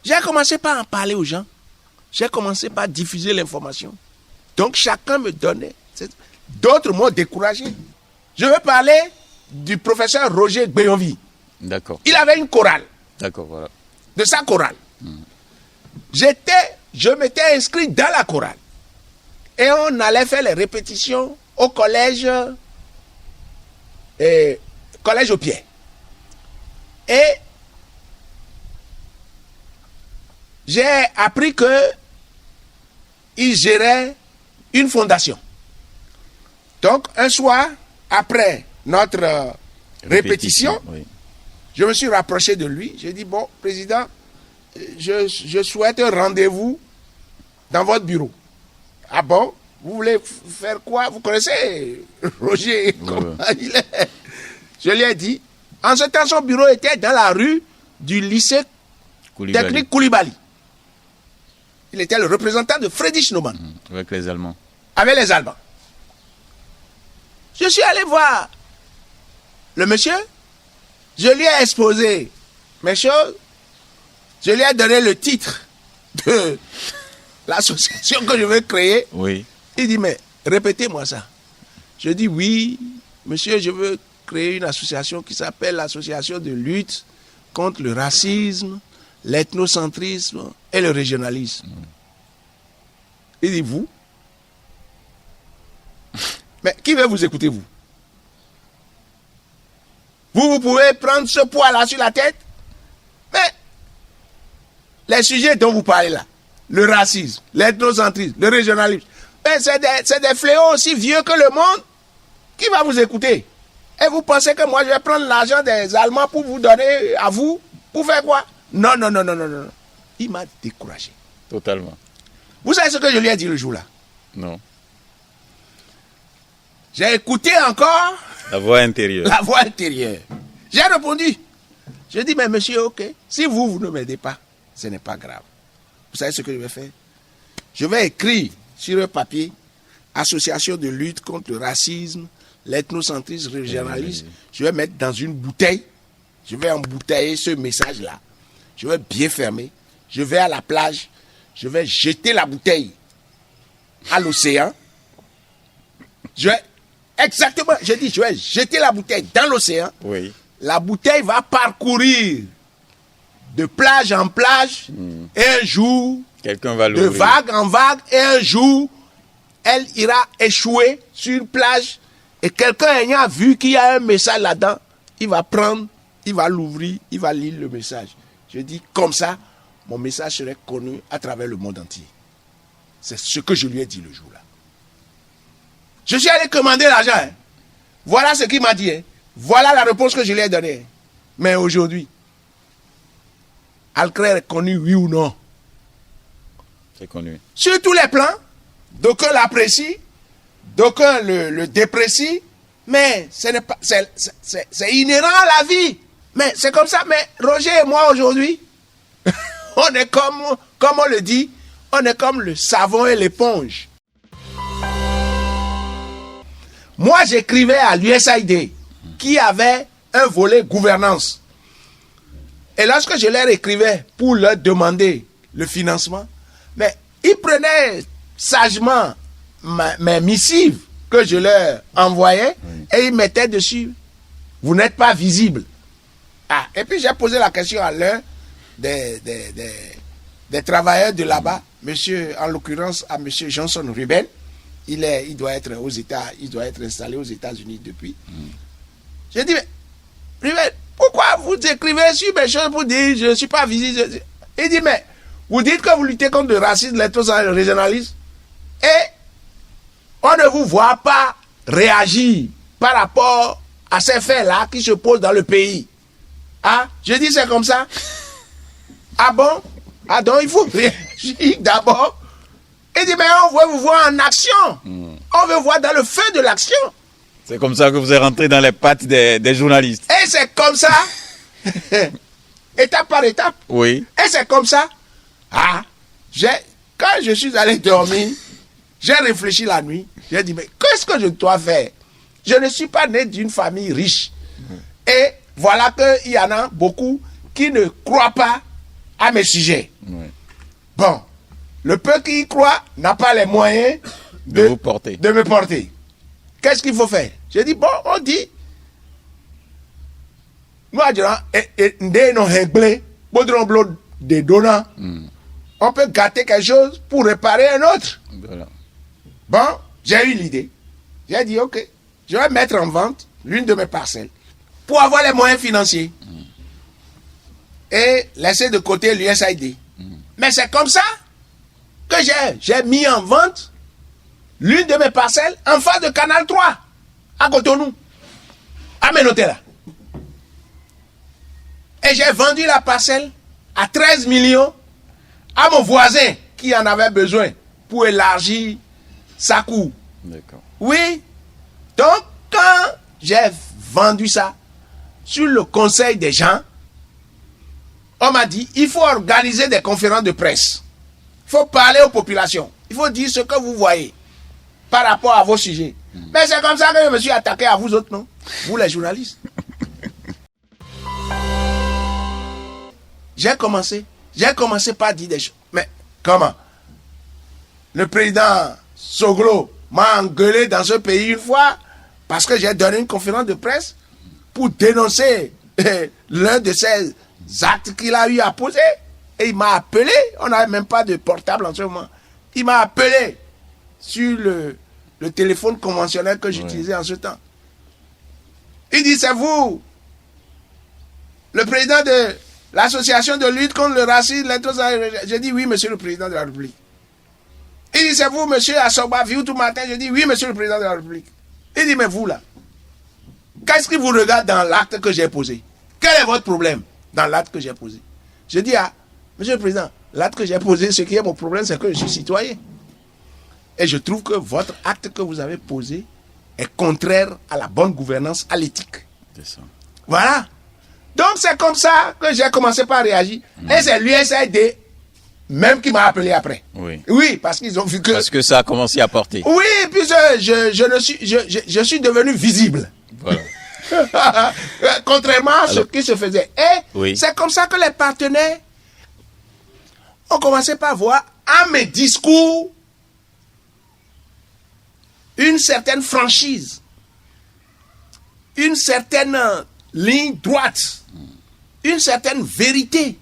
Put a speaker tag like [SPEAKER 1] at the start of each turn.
[SPEAKER 1] J'ai commencé par en parler aux gens. J'ai commencé par diffuser l'information. Donc chacun me donnait. D'autres m'ont découragé. Je veux parler du professeur Roger Gbeyonvi.
[SPEAKER 2] D'accord.
[SPEAKER 1] Il avait une chorale.
[SPEAKER 2] D'accord, voilà.
[SPEAKER 1] De sa chorale. Je m'étais inscrit dans la chorale. Et on allait faire les répétitions au collège au pied. Et j'ai appris que il gérait une fondation. Donc, un soir, après notre répétition,
[SPEAKER 2] oui.
[SPEAKER 1] Je me suis rapproché de lui. J'ai dit, bon, président, je souhaite un rendez-vous dans votre bureau. Ah bon? Vous voulez faire quoi? Vous connaissez Roger, comment il est? Je lui ai dit, en ce temps, son bureau était dans la rue du lycée technique Koulibaly. Il était le représentant de Friedrich Naumann.
[SPEAKER 2] Avec les Allemands.
[SPEAKER 1] Avec les Allemands. Je suis allé voir le monsieur. Je lui ai exposé mes choses. Je lui ai donné le titre de l'association que je veux créer.
[SPEAKER 2] Oui.
[SPEAKER 1] Il dit, mais répétez-moi ça. Je dis, oui, monsieur, je veux créer une association qui s'appelle l'association de lutte contre le racisme, l'ethnocentrisme et le régionalisme. Il dit, vous? Mais qui veut vous écouter, vous? Vous pouvez prendre ce poids-là sur la tête? Mais les sujets dont vous parlez là, le racisme, l'ethnocentrisme, le régionalisme, c'est des fléaux aussi vieux que le monde. Qui va vous écouter? Et vous pensez que moi je vais prendre l'argent des Allemands pour vous donner à vous? Pour faire quoi? Non. Il m'a découragé.
[SPEAKER 2] Totalement.
[SPEAKER 1] Vous savez ce que je lui ai dit le jour-là?
[SPEAKER 2] Non.
[SPEAKER 1] J'ai écouté encore
[SPEAKER 2] la voix intérieure.
[SPEAKER 1] La voix intérieure. J'ai répondu. Je dis, mais monsieur, ok, si vous ne m'aidez pas, ce n'est pas grave. Vous savez ce que je vais faire? Je vais écrire sur un papier Association de lutte contre le racisme, l'ethnocentrisme, le régionalisme. Je vais mettre dans une bouteille. Je vais embouteiller ce message-là. Je vais bien fermer. Je vais à la plage. Je vais jeter la bouteille à l'océan. Exactement, je dis, je vais jeter la bouteille dans l'océan.
[SPEAKER 2] Oui.
[SPEAKER 1] La bouteille va parcourir de plage en plage. Et un jour,
[SPEAKER 2] quelqu'un va
[SPEAKER 1] de vague en vague, et un jour, elle ira échouer sur une plage. Et quelqu'un ayant vu qu'il y a un message là-dedans, il va prendre, il va l'ouvrir, il va lire le message. Je dis, comme ça, mon message serait connu à travers le monde entier. C'est ce que je lui ai dit le jour-là. Je suis allé commander l'argent. Hein. Voilà ce qu'il m'a dit. Hein. Voilà la réponse que je lui ai donnée. Mais aujourd'hui, Alcrer est connu, oui ou non?
[SPEAKER 2] C'est connu.
[SPEAKER 1] Sur tous les plans, d'aucuns l'apprécient, d'aucuns le déprécient, mais c'est inhérent à la vie. Mais c'est comme ça. Mais Roger et moi aujourd'hui, on est comme on le dit, on est comme le savon et l'éponge. Moi, j'écrivais à l'USAID, qui avait un volet gouvernance. Et lorsque je leur écrivais pour leur demander le financement, mais ils prenaient sagement mes missives que je leur envoyais et ils mettaient dessus, vous n'êtes pas visible. Ah, et puis j'ai posé la question à l'un des travailleurs de là-bas, monsieur, en l'occurrence à monsieur Johnson Ruben. Il doit être aux États, il doit être installé aux États-Unis depuis. J'ai dit, mais pourquoi vous écrivez sur mes choses pour dire je ne suis pas visible? Il dit, mais vous dites que vous luttez contre le racisme, l'ethnosentrisme, le régionalisme, et on ne vous voit pas réagir par rapport à ces faits-là qui se posent dans le pays. Ah, je dis c'est comme ça. Ah bon? Ah donc il faut réagir d'abord. Il dit, mais on veut vous voir en action. On veut voir dans le feu de l'action.
[SPEAKER 2] C'est comme ça que vous êtes rentré dans les pattes des journalistes.
[SPEAKER 1] Et c'est comme ça, étape par étape.
[SPEAKER 2] Oui.
[SPEAKER 1] Et c'est comme ça. Ah, quand je suis allé dormir, j'ai réfléchi la nuit. J'ai dit, mais qu'est-ce que je dois faire? Je ne suis pas né d'une famille riche. Et voilà qu'il y en a beaucoup qui ne croient pas à mes sujets.
[SPEAKER 2] Oui.
[SPEAKER 1] Bon, le peu qui y croit n'a pas les moyens
[SPEAKER 2] De vous porter.
[SPEAKER 1] de me porter. Qu'est-ce qu'il faut faire? J'ai dit, bon, on dit, nous, on peut gâter quelque chose pour réparer un autre.
[SPEAKER 2] Voilà.
[SPEAKER 1] Bon, j'ai eu l'idée. J'ai dit, ok, je vais mettre en vente l'une de mes parcelles pour avoir les moyens financiers et laisser de côté l'USAID. Mais c'est comme ça que j'ai mis en vente l'une de mes parcelles en face de Canal 3, à Cotonou, à Menotela. Et j'ai vendu la parcelle à 13 millions à mon voisin qui en avait besoin pour élargir sa cour.
[SPEAKER 2] D'accord.
[SPEAKER 1] Oui. Donc, quand j'ai vendu ça, sur le conseil des gens, on m'a dit, il faut organiser des conférences de presse. Il faut parler aux populations. Il faut dire ce que vous voyez par rapport à vos sujets. Mais c'est comme ça que je me suis attaqué à vous autres, non? Vous les journalistes. J'ai commencé par dire des choses. Mais comment? Le président Soglo m'a engueulé dans ce pays une fois parce que j'ai donné une conférence de presse pour dénoncer l'un de ces actes qu'il a eu à poser. Et il m'a appelé, on n'avait même pas de portable en ce moment. Il m'a appelé sur le téléphone conventionnel que j'utilisais en ce temps. Il dit, c'est vous, le président de l'association de lutte contre le racisme. J'ai dit, oui, monsieur le président de la République. Il dit, c'est vous, monsieur Assoba, vu tout matin. Je dis, oui, monsieur le président de la République. Il dit, mais vous, là, qu'est-ce qui vous regarde dans l'acte que j'ai posé? Quel est votre problème dans l'acte que j'ai posé? Je dis, ah, monsieur le président, l'acte que j'ai posé, ce qui est mon problème, c'est que je suis citoyen. Et je trouve que votre acte que vous avez posé est contraire à la bonne gouvernance, à l'éthique.
[SPEAKER 2] C'est ça.
[SPEAKER 1] Voilà. Donc, c'est comme ça que j'ai commencé par réagir. Et c'est l'USAID même qui m'a appelé après.
[SPEAKER 2] Oui.
[SPEAKER 1] Oui, parce qu'ils ont vu que...
[SPEAKER 2] Parce que ça a commencé à porter.
[SPEAKER 1] Oui, puis je suis devenu visible.
[SPEAKER 2] Voilà.
[SPEAKER 1] Contrairement à ce qui se faisait. Et
[SPEAKER 2] Oui.
[SPEAKER 1] c'est comme ça que les partenaires ont commencé par voir à mes discours une certaine franchise, une certaine ligne droite, une certaine vérité.